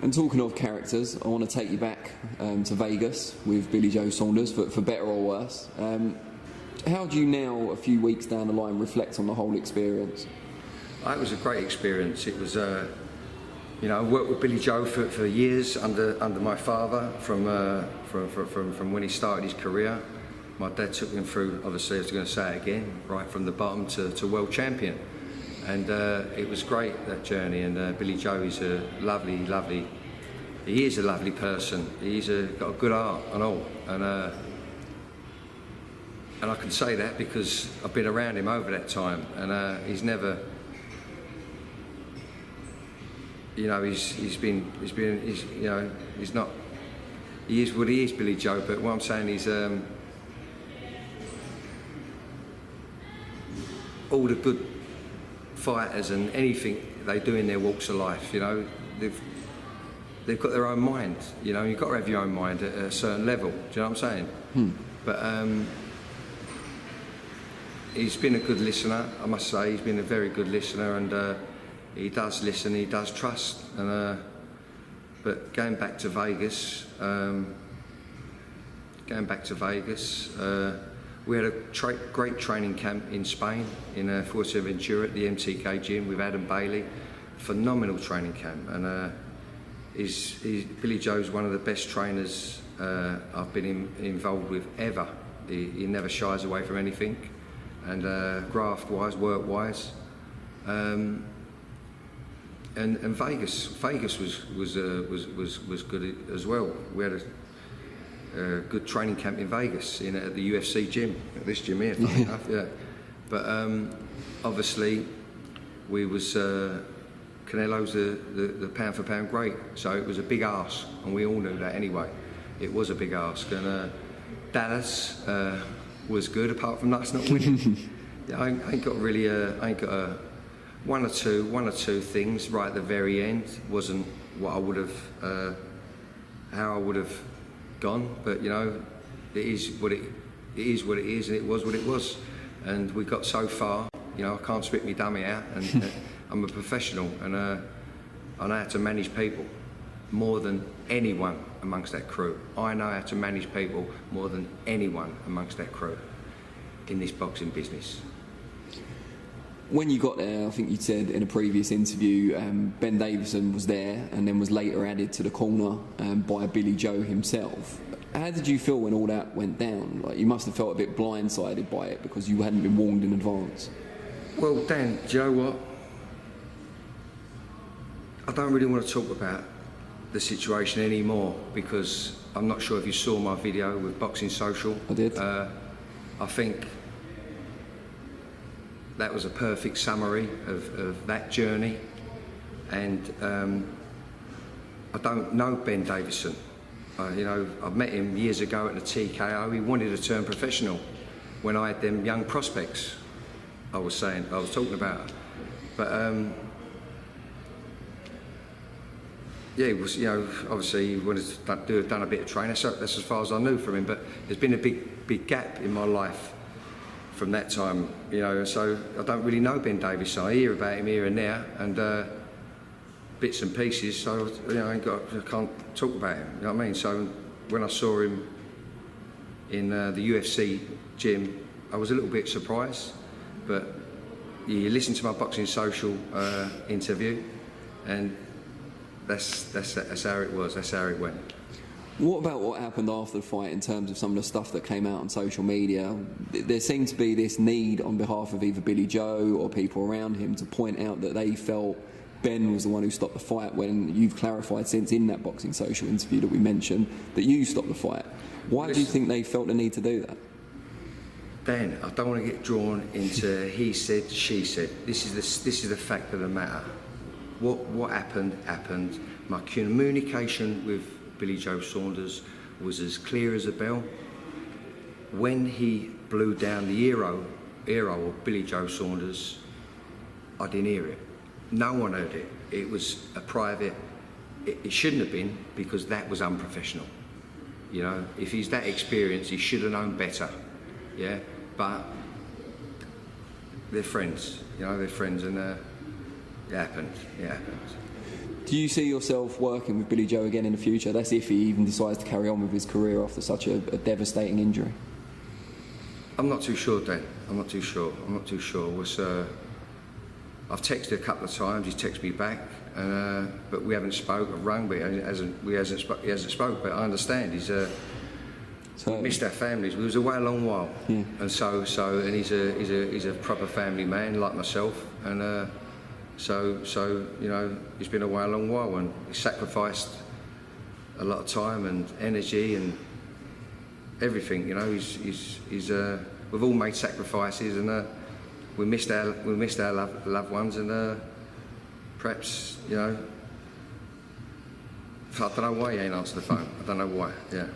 And talking of characters, I want to take you back to Vegas with Billy Joe Saunders, for better or worse. How do you now, a few weeks down the line, reflect on the whole experience? It was a great experience. It was, you know, I worked with Billy Joe for years under my father from when he started his career. My dad took him through, obviously, I was going to say it again, right from the bottom to world champion. And it was great, that journey. And Billy Joe is a lovely, he is a lovely person. He's got a good heart and all. And I can say that because I've been around him over that time, and he's never, you know, he's not, he is what he is, Billy Joe. But what I'm saying is, all the good fighters and anything they do in their walks of life, you know, they've got their own mind. You know, you've got to have your own mind at a certain level. Do you know what I'm saying? But he's been a good listener, I must say. He's been a very good listener, and he does listen, he does trust. And but going back to Vegas, we had a great training camp in Spain, in Fuerteventura at the MTK gym with Adam Bailey. Phenomenal training camp, and Billy Joe's one of the best trainers I've been involved with ever. He never shies away from anything, and graft-wise, work-wise. And Vegas was good as well. We had a good training camp in Vegas at the UFC gym, at this gym here, funny enough, yeah. But obviously, we was Canelo's the pound for pound great, so it was a big ask, and we all knew that anyway. It was a big ask, and Dallas was good, apart from us not winning. Yeah, I ain't got really, I ain't got a one or two things right at the very end. Wasn't what I would have, how I would have gone, but you know, it is what it is, and it was what it was, and we got so far. You know, I can't spit me dummy out, and I'm a professional, and I know how to manage people more than anyone amongst that crew. I know how to manage people more than anyone amongst that crew in this boxing business. When you got there, I think you said in a previous interview, Ben Davison was there and then was later added to the corner by Billy Joe himself. How did you feel when all that went down? Like, you must have felt a bit blindsided by it because you hadn't been warned in advance. Well, Dan, do you know what? I don't really want to talk about the situation anymore because I'm not sure if you saw my video with Boxing Social. I did. I think that was a perfect summary of that journey, and I don't know Ben Davison. You know, I've met him years ago at the TKO. He wanted to turn professional when I had them young prospects I was talking about. But yeah, it was, you know, obviously he wanted to done a bit of training. So that's as far as I knew from him. But there's been a big gap in my life from that time, you know, so I don't really know Ben Davison. I hear about him here and there, and bits and pieces, so, you know, I can't talk about him, you know what I mean? So when I saw him in the UFC gym, I was a little bit surprised, but you listen to my Boxing Social interview, and that's how it was, that's how it went. What about what happened after the fight in terms of some of the stuff that came out on social media? There seemed to be this need on behalf of either Billy Joe or people around him to point out that they felt Ben was the one who stopped the fight, when you've clarified since in that Boxing Social interview that we mentioned that you stopped the fight. Why do you think they felt the need to do that? Dan, I don't want to get drawn into he said, she said. This is the fact of the matter. What happened. My communication with Billy Joe Saunders was as clear as a bell. When he blew down the hero of Billy Joe Saunders, I didn't hear it. No one heard it. It was a private. It shouldn't have been, because that was unprofessional. You know, if he's that experienced, he should have known better. Yeah, but they're friends. You know, they're friends, and it happened. It happened. Do you see yourself working with Billy Joe again in the future? That's if he even decides to carry on with his career after such a devastating injury. I'm not too sure, Dan. I'm not too sure. I've texted a couple of times. He's texted me back, but we haven't spoke. I've rung, but he hasn't spoke. But I understand. We missed our families. We was away a long while, yeah. And and he's a proper family man like myself, and so you know, he's been away a long while, and he sacrificed a lot of time and energy and everything. You know, we've all made sacrifices, and we missed our loved ones, and perhaps, you know, I don't know why he ain't answered the phone. I don't know why. Yeah.